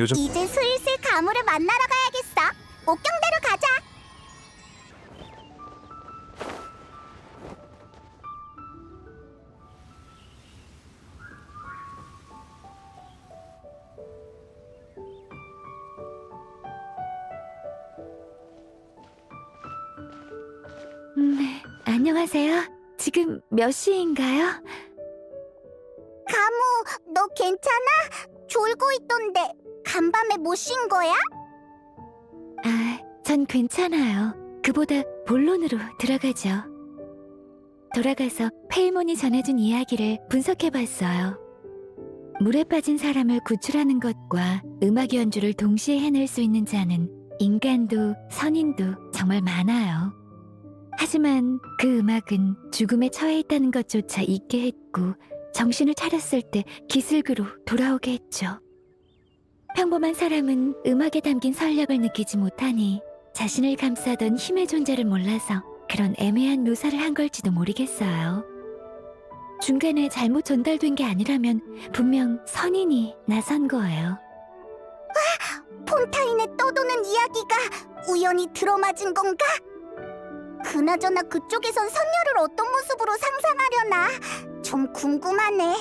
요즘 이제 슬슬 가무를 만나러 가야겠어. 옥경대로 가자. 안녕하세요. 지금 몇 시인가요? 가무, 너 괜찮아? 졸고 있던데 간밤에 못 쉰 거야? 전 괜찮아요. 그보다 본론으로 들어가죠. 돌아가서 페이몬이 전해준 이야기를 분석해봤어요. 물에 빠진 사람을 구출하는 것과 음악 연주를 동시에 해낼 수 있는 자는 인간도 선인도 정말 많아요. 하지만 그 음악은 죽음에 처해 있다는 것조차 잊게 했고 정신을 차렸을 때 기슭으로 돌아오게 했죠. 평범한 사람은 음악에 담긴 설력을 느끼지 못하니 자신을 감싸던 힘의 존재를 몰라서 그런 애매한 묘사를 한 걸지도 모르겠어요. 중간에 잘못 전달된 게 아니라면 분명 선인이 나선 거예요. 폰타인에 떠도는 이야기가 우연히 들어맞은 건가? 그나저나 그쪽에선 선녀를 어떤 모습으로 상상하려나 좀 궁금하네.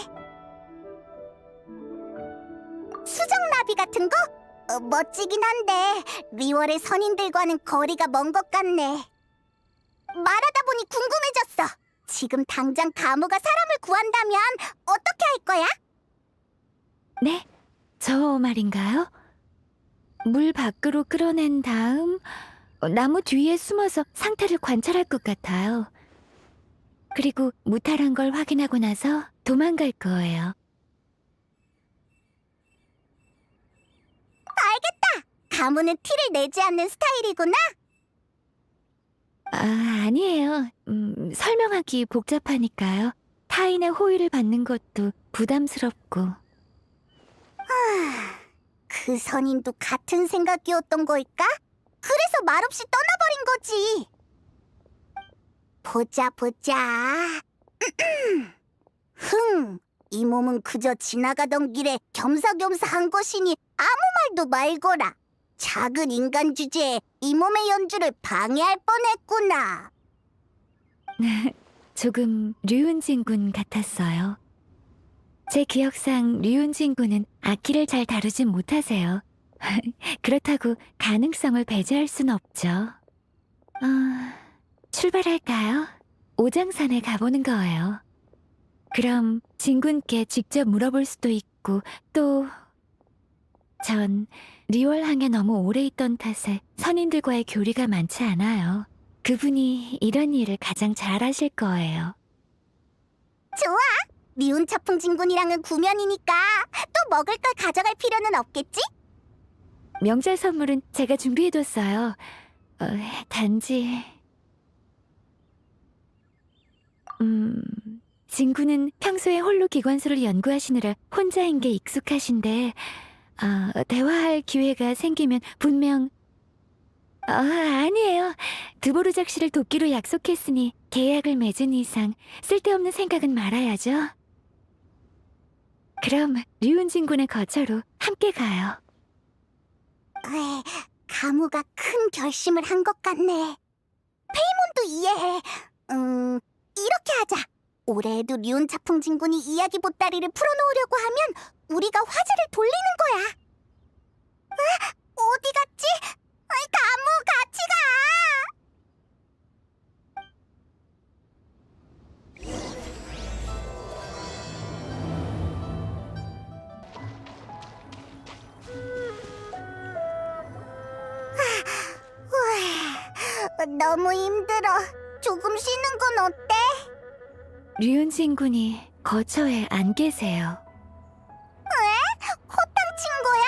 수정나비 같은 거? 멋지긴 한데 리월의 선인들과는 거리가 먼 것 같네. 말하다 보니 궁금해졌어. 지금 당장 가무가 사람을 구한다면 어떻게 할 거야? 네? 저 말인가요? 물 밖으로 끌어낸 다음 나무 뒤에 숨어서 상태를 관찰할 것 같아요. 그리고 무탈한 걸 확인하고 나서 도망갈 거예요. 알겠다. 가무는 티를 내지 않는 스타일이구나. 아니에요. 설명하기 복잡하니까요. 타인의 호의를 받는 것도 부담스럽고. 그 선인도 같은 생각이었던 걸까? 그래서 말없이 떠나버린 거지. 보자 보자. 이 몸은 그저 지나가던 길에 겸사겸사 한 것이니 아무 말도 말거라. 작은 인간 주제에 이 몸의 연주를 방해할 뻔했구나. 조금 류은진 군 같았어요. 제 기억상 류은진 군은 악기를 잘 다루진 못하세요. 그렇다고 가능성을 배제할 순 없죠. 출발할까요? 오장산에 가보는 거예요. 그럼 진군께 직접 물어볼 수도 있고 또 전 리월항에 너무 오래 있던 탓에 선인들과의 교류가 많지 않아요. 그분이 이런 일을 가장 잘 하실 거예요. 좋아. 미운 차풍진군이랑은 구면이니까 또 먹을 걸 가져갈 필요는 없겠지? 명절 선물은 제가 준비해뒀어요. 단지... 진구는 평소에 홀로 기관수를 연구하시느라 혼자인 게 익숙하신데 대화할 기회가 생기면 분명... 아니에요. 드보르작 씨를 돕기로 약속했으니 계약을 맺은 이상 쓸데없는 생각은 말아야죠. 그럼 류은진 군의 거처로 함께 가요. 그래, 가무가 큰 결심을 한 것 같네. 페이몬도 이해해. 이렇게 하자. 올해에도 리온 차풍진군이 이야기 보따리를 풀어놓으려고 하면 우리가 화제를 돌리는 거야. 어디 갔지? 가무, 같이 가. 너무 힘들어. 조금 쉬는 건 어때? 류은진 군이 거처에 안 계세요. 허탕 친 거야?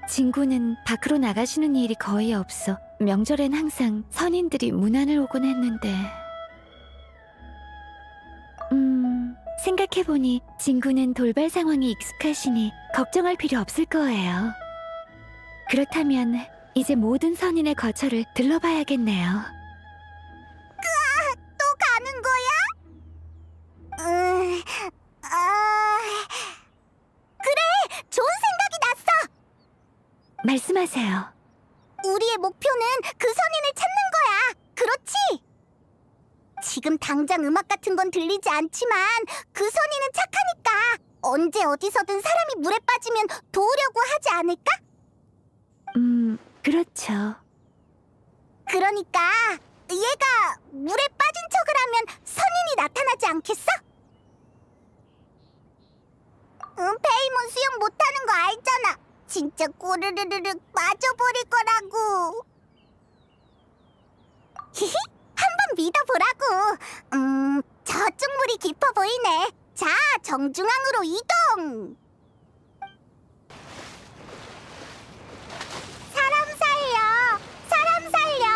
진구는 밖으로 나가시는 일이 거의 없어 명절엔 항상 선인들이 문안을 오곤 했는데 생각해보니 진구는 돌발 상황에 익숙하시니 걱정할 필요 없을 거예요. 그렇다면 이제 모든 선인의 거처를 들러봐야겠네요. 또 가는 거야? 그래, 좋은 생각이 났어. 말씀하세요. 우리의 목표는 그 선인을 찾는 거야. 그렇지? 지금 당장 음악 같은 건 들리지 않지만 그 선인은 착하니까 언제 어디서든 사람이 물에 빠지면 도우려고 하지 않을까? 그렇죠. 그러니까 얘가 물에 빠진 척을 하면 선인이 나타나지 않겠어? 페이몬 수영 못하는 거 알잖아. 진짜 꼬르르르륵 빠져버릴 거라고. 히히, 한번 믿어보라고. 저쪽 물이 깊어 보이네. 자, 정중앙으로 이동. 사람 살려, 사람 살려.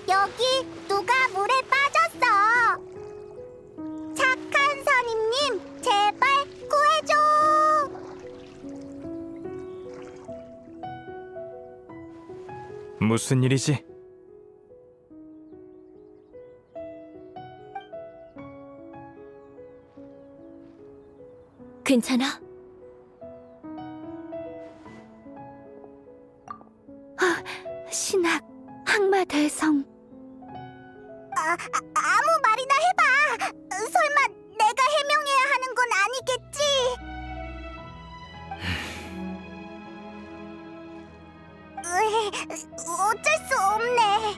여기 누가 물에 빠졌어. 착한 선임님, 제발 구해줘. 무슨 일이지? 괜찮아? 신학, 항마대성. 아무 말이나 해봐. 설마 내가 해명해야 하는 건 아니겠지? 어쩔 수 없네.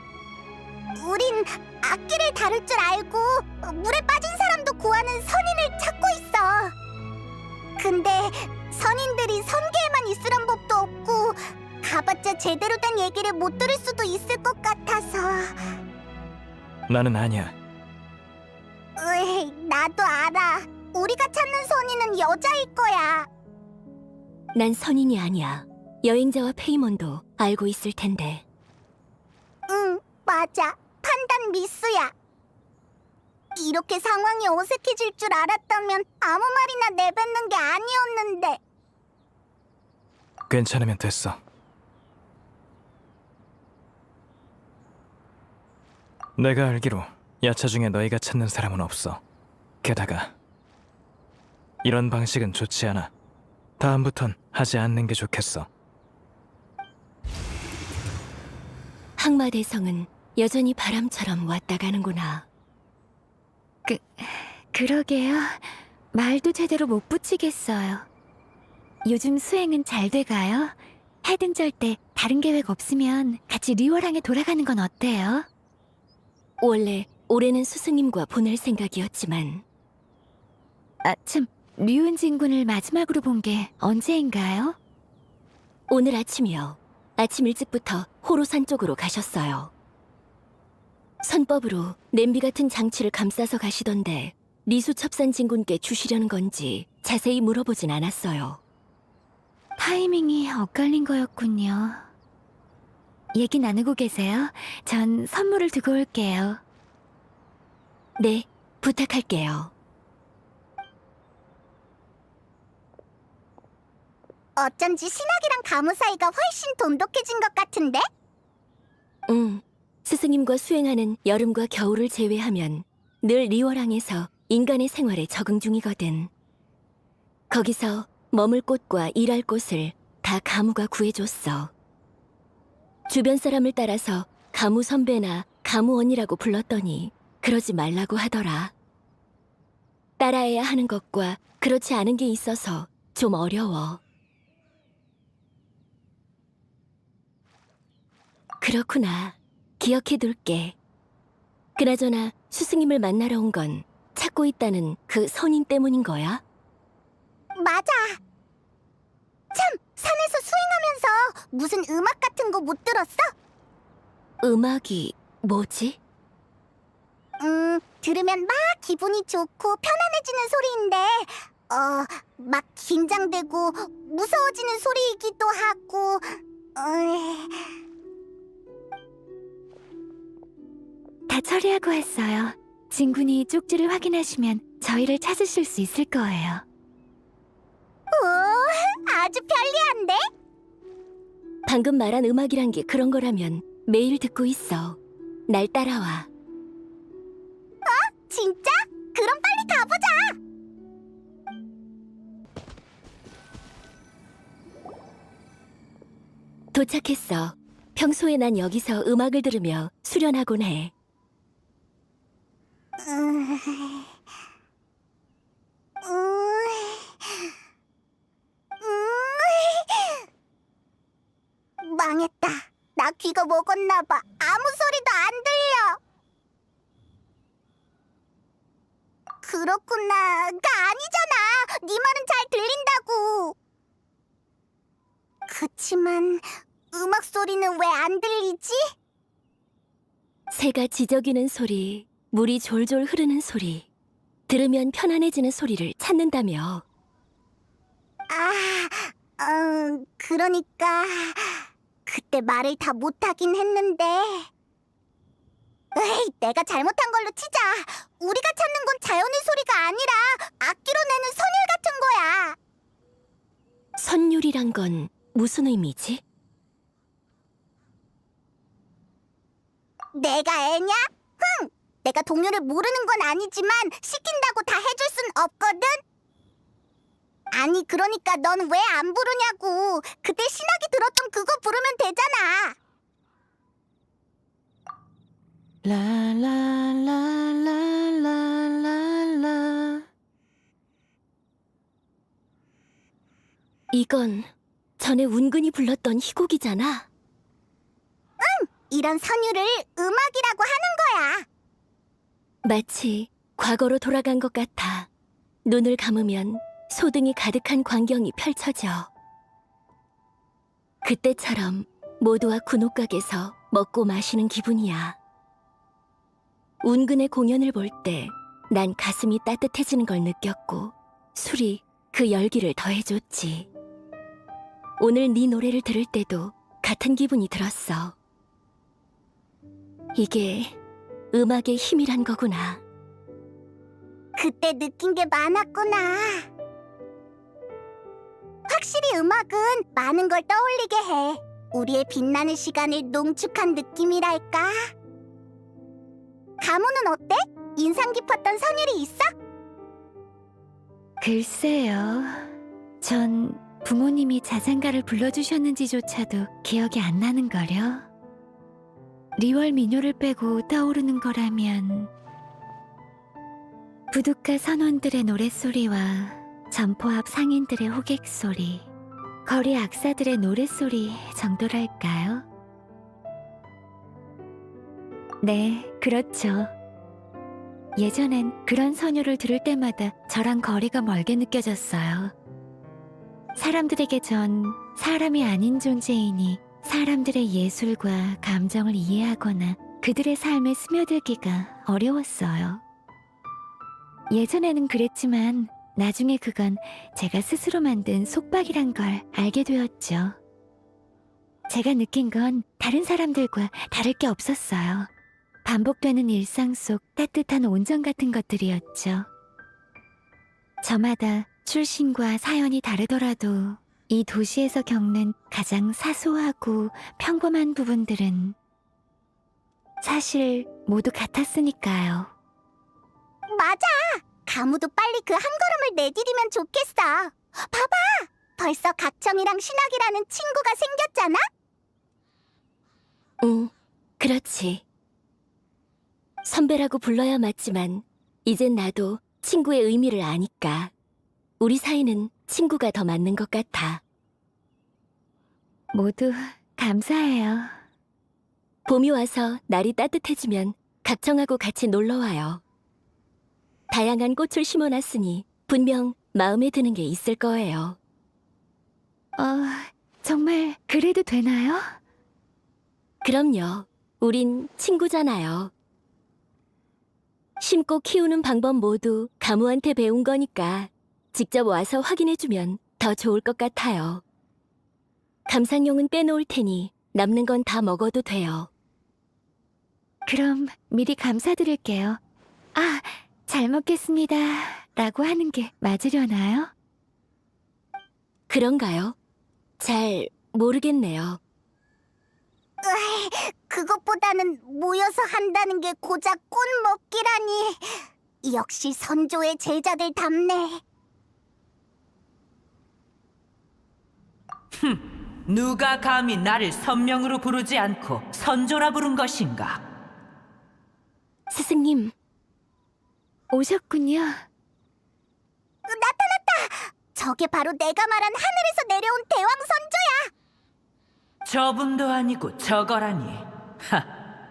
우린 악기를 다룰 줄 알고 물에 빠진 사람도 구하는 선인을 찾고 있어. 근데 선인들이 선계에만 있으란 법도 없고 가봤자 제대로 된 얘기를 못 들을 수도 있을 것 같아서. 나는 아니야. 나도 알아. 우리가 찾는 선인은 여자일 거야. 난 선인이 아니야. 여행자와 페이몬도 알고 있을 텐데. 응, 맞아. 판단 미스야. 이렇게 상황이 어색해질 줄 알았다면 아무 말이나 내뱉는 게 아니었는데. 괜찮으면 됐어. 내가 알기로 야차 중에 너희가 찾는 사람은 없어. 게다가 이런 방식은 좋지 않아. 다음부턴 하지 않는 게 좋겠어. 항마대성은 여전히 바람처럼 왔다 가는구나. 그러게요. 말도 제대로 못 붙이겠어요. 요즘 수행은 잘 돼가요? 해등절 때 다른 계획 없으면 같이 리월항에 돌아가는 건 어때요? 원래 올해는 스승님과 보낼 생각이었지만 참, 류은 진군을 마지막으로 본 게 언제인가요? 오늘 아침이요. 아침 일찍부터 호로산 쪽으로 가셨어요. 선법으로 냄비 같은 장치를 감싸서 가시던데 리수첩산 진군께 주시려는 건지 자세히 물어보진 않았어요. 타이밍이 엇갈린 거였군요. 얘기 나누고 계세요? 전 선물을 두고 올게요. 네, 부탁할게요. 어쩐지 신학이랑 가무 사이가 훨씬 돈독해진 것 같은데? 스승님과 수행하는 여름과 겨울을 제외하면 늘 리월항에서 인간의 생활에 적응 중이거든. 거기서 머물 곳과 일할 곳을 다 가무가 구해줬어. 주변 사람을 따라서 가무 선배나 가무 언니라고 불렀더니 그러지 말라고 하더라. 따라해야 하는 것과 그렇지 않은 게 있어서 좀 어려워. 그렇구나. 기억해둘게. 그나저나 스승님을 만나러 온 건 찾고 있다는 그 선인 때문인 거야? 맞아. 참, 산에서 수행하면서 무슨 음악 같은 거 못 들었어? 음악이 뭐지? 들으면 막 기분이 좋고 편안해지는 소리인데, 막 긴장되고 무서워지는 소리이기도 하고, 다 처리하고 했어요. 진군이 쪽지를 확인하시면 저희를 찾으실 수 있을 거예요. 오, 아주 편리한데? 방금 말한 음악이란 게 그런 거라면 매일 듣고 있어. 날 따라와. 진짜? 그럼 빨리 가보자! 도착했어. 평소에 난 여기서 음악을 들으며 수련하곤 해. 음, 망했다. 나 귀가 먹었나 봐. 아무 소리도 안 들려. 그렇구나. 가 아니잖아. 네 말은 잘 들린다고. 그치만 음악 소리는 왜 안 들리지? 새가 지저귀는 소리, 물이 졸졸 흐르는 소리, 들으면 편안해지는 소리를 찾는다며. 그러니까 그때 말을 다 못하긴 했는데. 에이, 내가 잘못한 걸로 치자. 우리가 찾는 건 자연의 소리가 아니라 악기로 내는 선율 같은 거야. 선율이란 건 무슨 의미지? 내가 애냐? 흥! 내가 동요를 모르는 건 아니지만 시킨다고 다 해줄 순 없거든? 아니, 그러니까 넌 왜 안 부르냐고. 그때 신학이 들었던 그거 부르면 되잖아. 라라라라라라. 이건 전에 운근이 불렀던 희곡이잖아. 이런 선율을 음악이라고 하는 거야. 마치 과거로 돌아간 것 같아. 눈을 감으면 소등이 가득한 광경이 펼쳐져. 그때처럼 모두와 군옥각에서 먹고 마시는 기분이야. 운근의 공연을 볼 때 난 가슴이 따뜻해지는 걸 느꼈고 술이 그 열기를 더해줬지. 오늘 네 노래를 들을 때도 같은 기분이 들었어. 이게 음악의 힘이란 거구나. 그때 느낀 게 많았구나. 확실히 음악은 많은 걸 떠올리게 해. 우리의 빛나는 시간을 농축한 느낌이랄까. 가무는 어때? 인상 깊었던 선율이 있어? 글쎄요. 전 부모님이 자장가를 불러주셨는지조차도 기억이 안 나는걸요. 리월 민요를 빼고 떠오르는 거라면 부둣가 선원들의 노랫소리와 점포 앞 상인들의 호객소리, 거리 악사들의 노랫소리 정도랄까요? 네, 그렇죠. 예전엔 그런 선율을 들을 때마다 저랑 거리가 멀게 느껴졌어요. 사람들에게 전 사람이 아닌 존재이니 사람들의 예술과 감정을 이해하거나 그들의 삶에 스며들기가 어려웠어요. 예전에는 그랬지만 나중에 그건 제가 스스로 만든 속박이란 걸 알게 되었죠. 제가 느낀 건 다른 사람들과 다를 게 없었어요. 반복되는 일상 속 따뜻한 온정 같은 것들이었죠. 저마다 출신과 사연이 다르더라도 이 도시에서 겪는 가장 사소하고 평범한 부분들은 사실 모두 같았으니까요. 맞아. 가무도 빨리 그 한 걸음을 내디디면 좋겠어. 봐봐. 벌써 각청이랑 신학이라는 친구가 생겼잖아? 응, 그렇지. 선배라고 불러야 맞지만 이젠 나도 친구의 의미를 아니까 우리 사이는 친구가 더 맞는 것 같아. 모두 감사해요. 봄이 와서 날이 따뜻해지면 각청하고 같이 놀러와요. 다양한 꽃을 심어놨으니 분명 마음에 드는 게 있을 거예요. 정말 그래도 되나요? 그럼요. 우린 친구잖아요. 심고 키우는 방법 모두 가무한테 배운 거니까 직접 와서 확인해주면 더 좋을 것 같아요. 감상용은 빼놓을 테니 남는 건 다 먹어도 돼요. 그럼 미리 감사드릴게요. 잘 먹겠습니다 라고 하는 게 맞으려나요? 그런가요? 잘 모르겠네요. 으이, 그것보다는 모여서 한다는 게 고작 꽃 먹기라니. 역시 선조의 제자들 답네. 누가 감히 나를 선명으로 부르지 않고 선조라 부른 것인가? 스승님, 오셨군요. 나타났다! 저게 바로 내가 말한 하늘에서 내려온 대왕 선조야! 저분도 아니고 저거라니.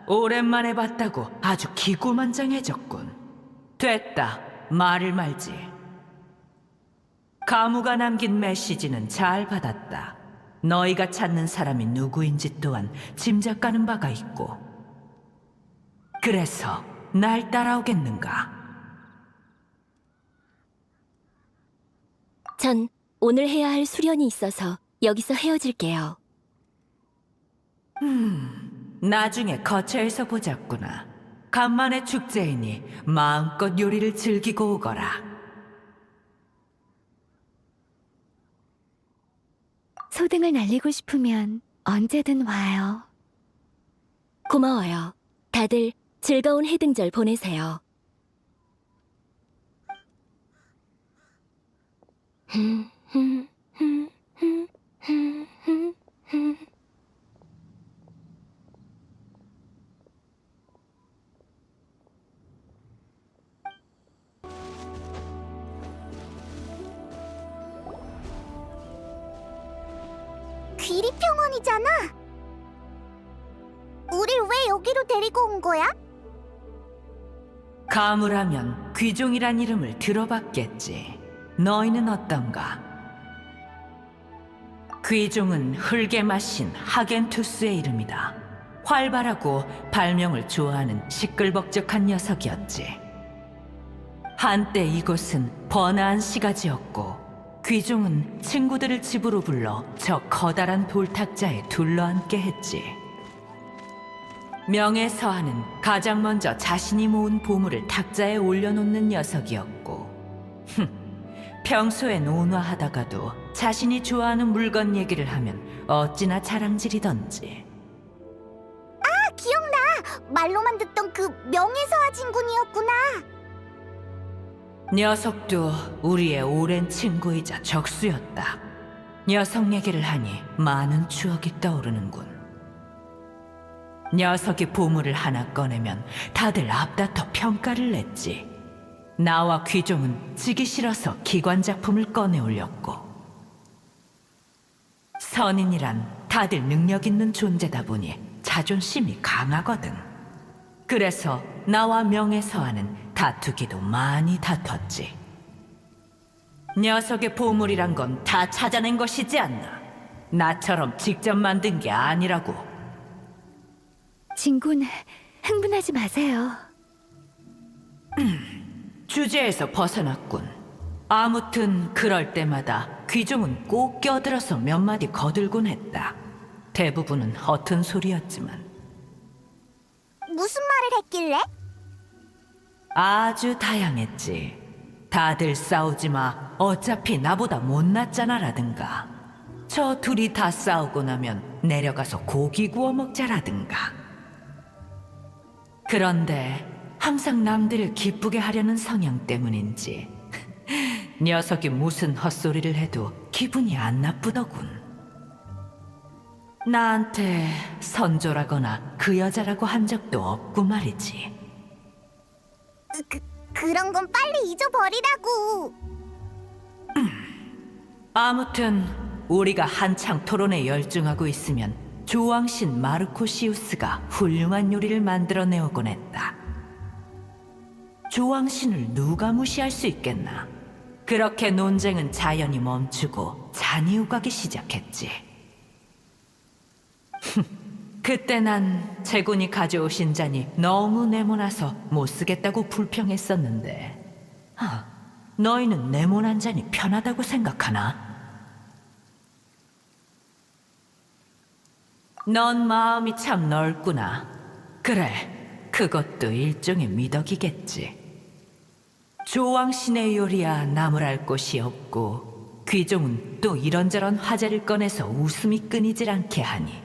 오랜만에 봤다고 아주 기구만장해졌군. 됐다, 말을 말지. 가무가 남긴 메시지는 잘 받았다. 너희가 찾는 사람이 누구인지 또한 짐작가는 바가 있고. 그래서 날 따라오겠는가? 전 오늘 해야 할 수련이 있어서 여기서 헤어질게요. 나중에 거처에서 보자꾸나. 간만에 축제이니 마음껏 요리를 즐기고 오거라. 소등을 날리고 싶으면 언제든 와요. 고마워요. 다들 즐거운 해등절 보내세요. 귀리평원이잖아. 우릴 왜 여기로 데리고 온 거야? 가무라면 귀종이란 이름을 들어봤겠지. 너희는 어떤가? 귀종은 흙에 마신 하겐투스의 이름이다. 활발하고 발명을 좋아하는 시끌벅적한 녀석이었지. 한때 이곳은 번화한 시가지였고 귀종은 친구들을 집으로 불러 저 커다란 돌탁자에 둘러앉게 했지. 명예서하는 가장 먼저 자신이 모은 보물을 탁자에 올려놓는 녀석이었고, 평소엔 온화하다가도 자신이 좋아하는 물건 얘기를 하면 어찌나 자랑질이던지. 기억나! 말로만 듣던 그 명예서화 진군이었구나. 녀석도 우리의 오랜 친구이자 적수였다. 녀석 얘기를 하니 많은 추억이 떠오르는군. 녀석이 보물을 하나 꺼내면 다들 앞다퉈 평가를 냈지. 나와 귀종은 지기 싫어서 기관작품을 꺼내 올렸고. 선인이란 다들 능력 있는 존재다 보니 자존심이 강하거든. 그래서 나와 명예서와는 다투기도 많이 다퉜지. 녀석의 보물이란 건 다 찾아낸 것이지 않나? 나처럼 직접 만든 게 아니라고. 진군, 흥분하지 마세요. 주제에서 벗어났군. 아무튼 그럴 때마다 귀종은 꼭 껴들어서 몇 마디 거들곤 했다. 대부분은 허튼 소리였지만. 무슨 말을 했길래? 아주 다양했지. 다들 싸우지 마. 어차피 나보다 못났잖아 라든가. 저 둘이 다 싸우고 나면 내려가서 고기 구워 먹자라든가. 그런데 항상 남들을 기쁘게 하려는 성향 때문인지 녀석이 무슨 헛소리를 해도 기분이 안 나쁘더군. 나한테 선조라거나 그 여자라고 한 적도 없고 말이지. 그런 건 빨리 잊어버리라고. 아무튼 우리가 한창 토론에 열중하고 있으면 조왕신 마르코시우스가 훌륭한 요리를 만들어내오곤 했다. 조왕신을 누가 무시할 수 있겠나? 그렇게 논쟁은 자연히 멈추고 잔이 오가기 시작했지. 그때 난 제군이 가져오신 잔이 너무 네모나서 못 쓰겠다고 불평했었는데, 너희는 네모난 잔이 편하다고 생각하나? 넌 마음이 참 넓구나. 그래, 그것도 일종의 미덕이겠지. 조왕신의 요리야 나무랄 곳이 없고 귀종은 또 이런저런 화제를 꺼내서 웃음이 끊이질 않게 하니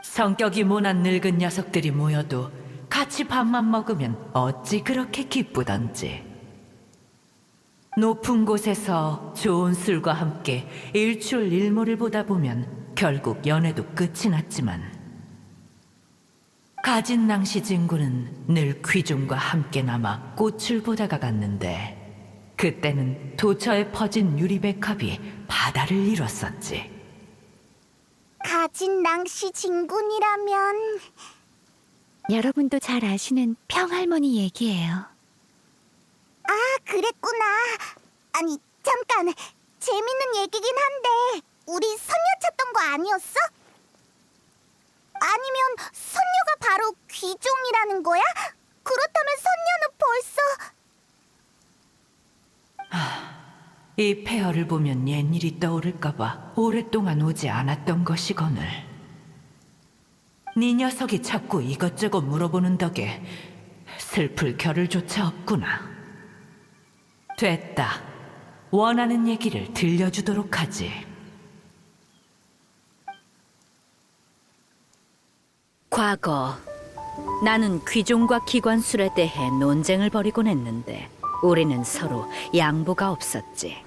성격이 모난 늙은 녀석들이 모여도 같이 밥만 먹으면 어찌 그렇게 기쁘던지. 높은 곳에서 좋은 술과 함께 일출일모를 보다 보면 결국 연애도 끝이 났지만 가진 낭시 진구는 늘 귀종과 함께 남아 꽃을 보다가 갔는데 그때는 도처에 퍼진 유리백합이 바다를 이뤘었지. 가진 낭시 진군이라면 여러분도 잘 아시는 평할머니 얘기예요. 그랬구나. 아니, 잠깐. 재밌는 얘기긴 한데 우리 선녀 찾던 거 아니었어? 아니면 선녀가 바로 귀종이라는 거야? 그렇다면 선녀는 벌써... 이 폐허를 보면 옛일이 떠오를까봐 오랫동안 오지 않았던 것이거늘. 네 녀석이 자꾸 이것저것 물어보는 덕에 슬플 겨를조차 없구나. 됐다. 원하는 얘기를 들려주도록 하지. 과거 나는 귀종과 기관술에 대해 논쟁을 벌이곤 했는데 우리는 서로 양보가 없었지.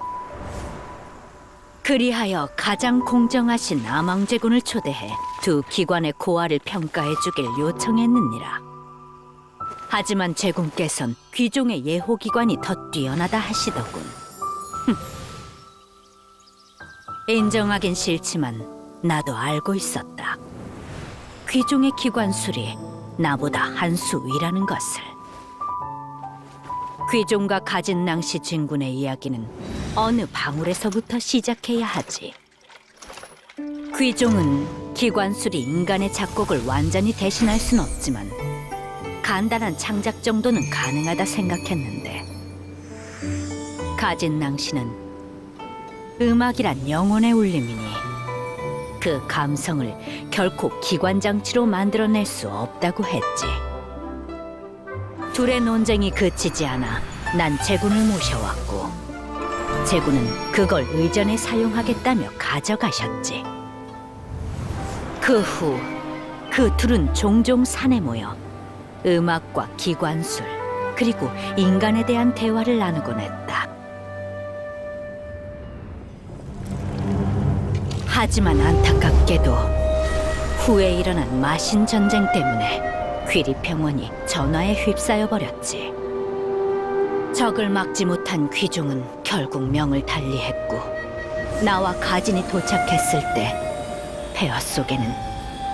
그리하여 가장 공정하신 아망제군을 초대해 두 기관의 고하를 평가해 주길 요청했느니라. 하지만 제군께선 귀종의 예호기관이 더 뛰어나다 하시더군. 인정하긴 싫지만 나도 알고 있었다. 귀종의 기관술이 나보다 한 수 위라는 것을. 귀종과 가진 낭시 진군의 이야기는 어느 방울에서부터 시작해야 하지. 귀종은 기관술이 인간의 작곡을 완전히 대신할 순 없지만 간단한 창작 정도는 가능하다 생각했는데, 가진 낭시는 음악이란 영혼의 울림이니 그 감성을 결코 기관장치로 만들어낼 수 없다고 했지. 둘의 논쟁이 그치지 않아 난 제군을 모셔왔고 제군은 그걸 의전에 사용하겠다며 가져가셨지. 그 후 그 둘은 종종 산에 모여 음악과 기관술 그리고 인간에 대한 대화를 나누곤 했다. 하지만 안타깝게도 후에 일어난 마신 전쟁 때문에 귀리평원이 전화에 휩싸여 버렸지. 적을 막지 못한 귀종은 결국 명을 달리했고 나와 가진이 도착했을 때 폐허 속에는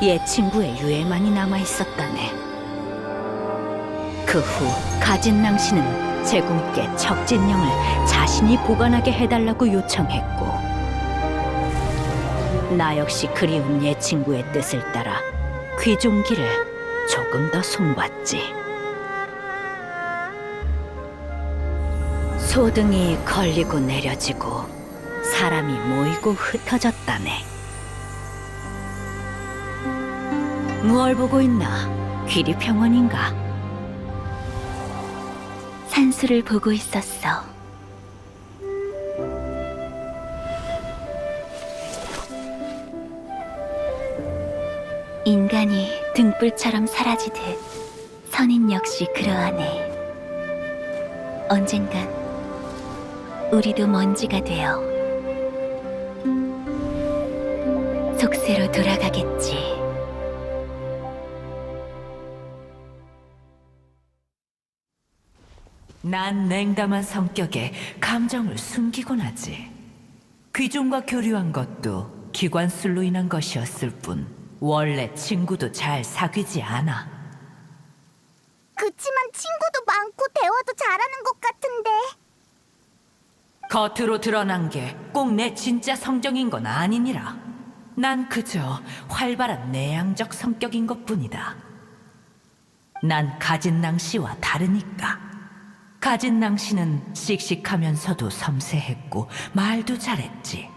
옛 친구의 유해만이 남아있었다네. 그 후 가진 낭시는 제군께 척진령을 자신이 보관하게 해달라고 요청했고 나 역시 그리운 옛 친구의 뜻을 따라 귀종기를 조금 더 손봤지. 소등이 걸리고 내려지고 사람이 모이고 흩어졌다네. 무얼 보고 있나? 귀리평원인가? 산수를 보고 있었어. 인간이 등불처럼 사라지듯 선인 역시 그러하네. 언젠간 우리도 먼지가 되어 속세로 돌아가겠지. 난 냉담한 성격에 감정을 숨기곤 하지. 귀종과 교류한 것도 기관술로 인한 것이었을 뿐 원래 친구도 잘 사귀지 않아. 그치만 친구도 많고 대화도 잘하는 것 같은데. 겉으로 드러난 게 꼭 내 진짜 성정인 건 아니니라. 난 그저 활발한 내향적 성격인 것뿐이다. 난 가진낭 씨와 다르니까. 가진낭 씨는 씩씩하면서도 섬세했고 말도 잘했지.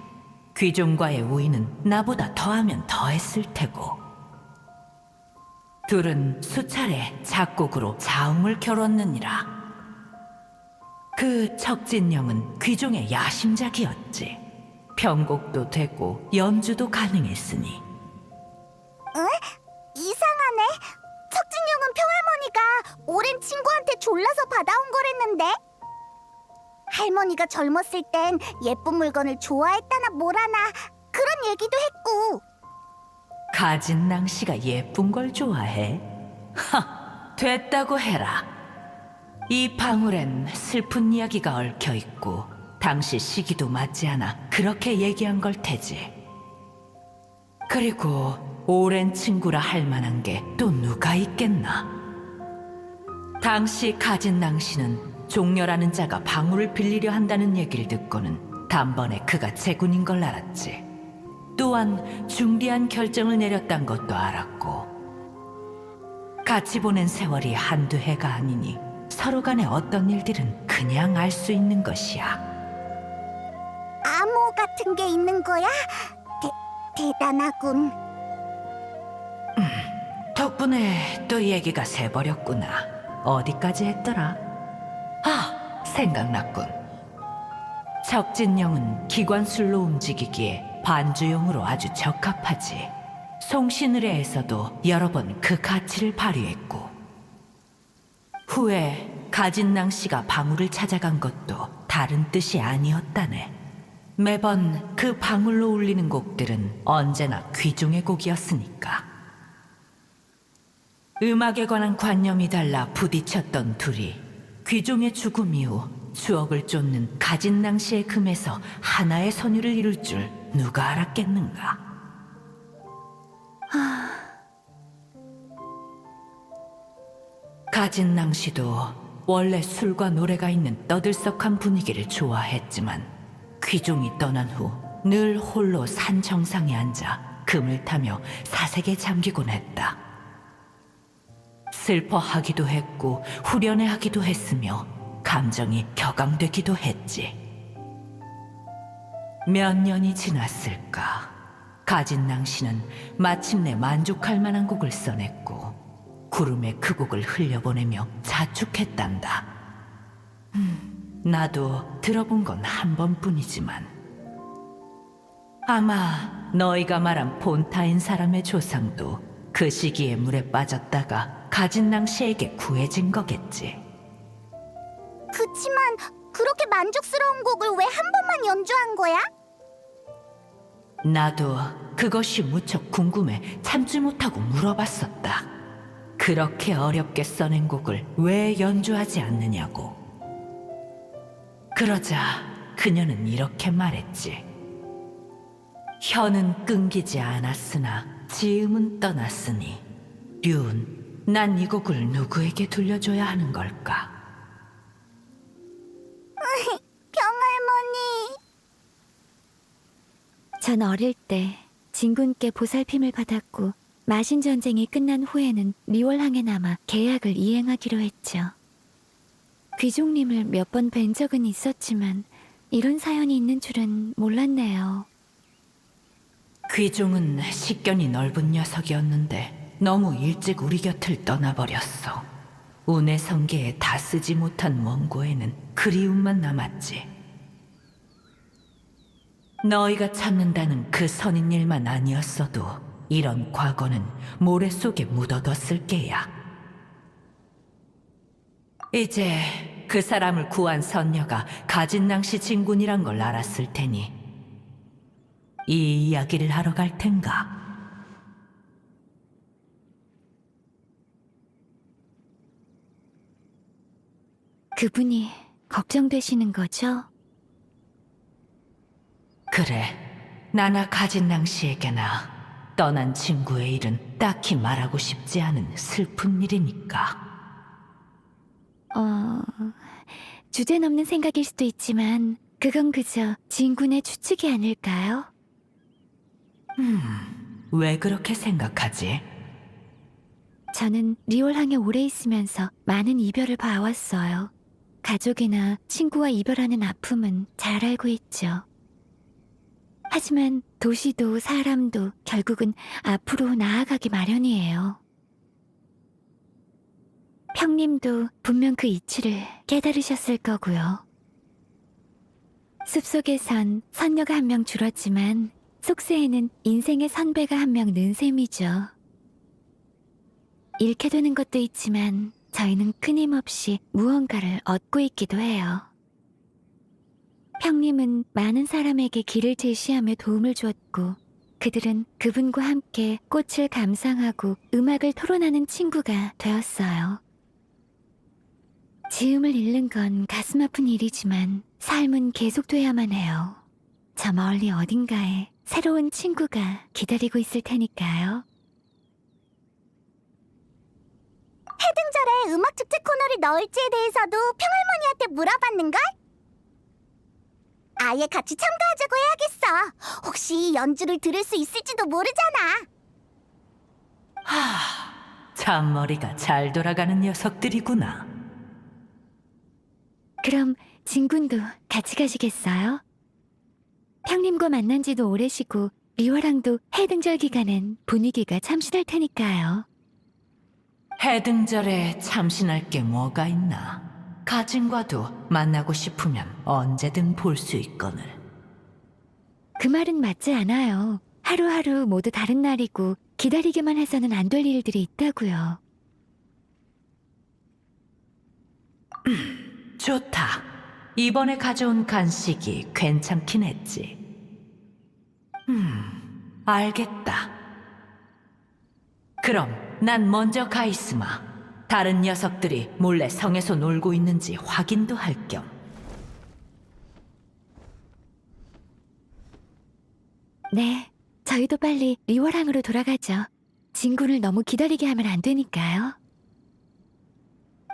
귀종과의 우위는 나보다 더하면 더했을 테고. 둘은 수차례 작곡으로 자웅을 겨뤘느니라. 그 척진령은 귀종의 야심작이었지. 편곡도 되고 연주도 가능했으니. 응? 이상하네. 척진령은 평할머니가 오랜 친구한테 졸라서 받아온 거랬는데. 할머니가 젊었을 땐 예쁜 물건을 좋아했다나 뭐라나 그런 얘기도 했고. 가진낭 씨가 예쁜 걸 좋아해? 됐다고 해라. 이 방울엔 슬픈 이야기가 얽혀 있고 당시 시기도 맞지 않아 그렇게 얘기한 걸 테지. 그리고 오랜 친구라 할 만한 게 또 누가 있겠나? 당시 가진낭 씨는 종려라는 자가 방울을 빌리려 한다는 얘기를 듣고는 단번에 그가 제군인 걸 알았지. 또한 중대한 결정을 내렸단 것도 알았고, 같이 보낸 세월이 한두 해가 아니니 서로 간의 어떤 일들은 그냥 알 수 있는 것이야. 암호 같은 게 있는 거야? 대단하군. 덕분에 또 얘기가 새버렸구나. 어디까지 했더라? 생각났군. 적진령은 기관술로 움직이기에 반주용으로 아주 적합하지. 송신의뢰에서도 여러 번 그 가치를 발휘했고, 후에 가진낭 씨가 방울을 찾아간 것도 다른 뜻이 아니었다네. 매번 그 방울로 울리는 곡들은 언제나 귀중의 곡이었으니까. 음악에 관한 관념이 달라 부딪혔던 둘이 귀종의 죽음 이후 추억을 쫓는 가진낭 씨의 금에서 하나의 선율을 이룰 줄 누가 알았겠는가. 가진낭 씨도 원래 술과 노래가 있는 떠들썩한 분위기를 좋아했지만 귀종이 떠난 후 늘 홀로 산 정상에 앉아 금을 타며 사색에 잠기곤 했다. 슬퍼하기도 했고 후련해하기도 했으며 감정이 격앙되기도 했지. 몇 년이 지났을까. 가진낭 씨는 마침내 만족할 만한 곡을 써냈고 구름에 그 곡을 흘려보내며 자축했단다. 나도 들어본 건 한 번뿐이지만 아마 너희가 말한 본타인 사람의 조상도 그 시기에 물에 빠졌다가 가진낭 씨에게 구해진 거겠지. 그치만 그렇게 만족스러운 곡을 왜 한 번만 연주한 거야? 나도 그것이 무척 궁금해 참지 못하고 물어봤었다. 그렇게 어렵게 써낸 곡을 왜 연주하지 않느냐고. 그러자 그녀는 이렇게 말했지. 혀는 끊기지 않았으나 지음은 떠났으니 륜, 난 이 곡을 누구에게 들려줘야 하는 걸까? 병할머니. 전 어릴 때 진군께 보살핌을 받았고 마신 전쟁이 끝난 후에는 리월항에 남아 계약을 이행하기로 했죠. 귀종님을 몇 번 뵌 적은 있었지만 이런 사연이 있는 줄은 몰랐네요. 귀종은 식견이 넓은 녀석이었는데 너무 일찍 우리 곁을 떠나버렸어. 운의 성게에 다 쓰지 못한 원고에는 그리움만 남았지. 너희가 찾는다는 그 선인 일만 아니었어도 이런 과거는 모래 속에 묻어뒀을 게야. 이제 그 사람을 구한 선녀가 가진낭 씨 진군이란 걸 알았을 테니 이 이야기를 하러 갈 텐가? 그분이 걱정되시는 거죠? 그래, 나나 가진낭 씨에게나 떠난 친구의 일은 딱히 말하고 싶지 않은 슬픈 일이니까. 주제넘는 생각일 수도 있지만 그건 그저 진군의 추측이 아닐까요? 왜 그렇게 생각하지? 저는 리월항에 오래 있으면서 많은 이별을 봐왔어요. 가족이나 친구와 이별하는 아픔은 잘 알고 있죠. 하지만 도시도 사람도 결국은 앞으로 나아가기 마련이에요. 평님도 분명 그 이치를 깨달으셨을 거고요. 숲속에선 선녀가 한 명 줄었지만 속세에는 인생의 선배가 한 명 는 셈이죠. 잃게 되는 것도 있지만 저희는 끊임없이 무언가를 얻고 있기도 해요. 평님은 많은 사람에게 길을 제시하며 도움을 주었고 그들은 그분과 함께 꽃을 감상하고 음악을 토론하는 친구가 되었어요. 지음을 잃는 건 가슴 아픈 일이지만 삶은 계속돼야만 해요. 저 멀리 어딘가에 새로운 친구가 기다리고 있을 테니까요. 해등절에 음악축제 코너를 넣을지에 대해서도 평할머니한테 물어봤는걸? 아예 같이 참가하자고 해야겠어. 혹시 연주를 들을 수 있을지도 모르잖아. 잔머리가 잘 돌아가는 녀석들이구나. 그럼 진군도 같이 가시겠어요? 평님과 만난 지도 오래시고 리워랑도 해등절 기간엔 분위기가 참신할 테니까요. 해등절에 참신할 게 뭐가 있나? 가진과도 만나고 싶으면 언제든 볼 수 있거늘. 그 말은 맞지 않아요. 하루하루 모두 다른 날이고 기다리기만 해서는 안 될 일들이 있다고요. 좋다. 이번에 가져온 간식이 괜찮긴 했지. 알겠다. 그럼 난 먼저 가 있으마. 다른 녀석들이 몰래 성에서 놀고 있는지 확인도 할 겸. 네, 저희도 빨리 리워랑으로 돌아가죠. 진군을 너무 기다리게 하면 안 되니까요.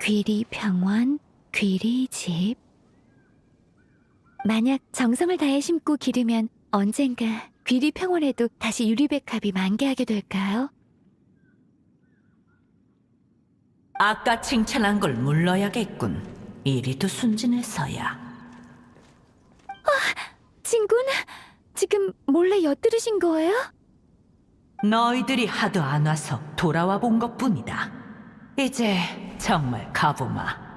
귀리 평원, 귀리 집. 만약 정성을 다해 심고 기르면 언젠가 귀리 평원에도 다시 유리백합이 만개하게 될까요? 아까 칭찬한 걸 물러야겠군. 이리도 순진해서야. 진군, 지금 몰래 엿들으신 거예요? 너희들이 하도 안 와서 돌아와 본 것뿐이다. 이제 정말 가보마.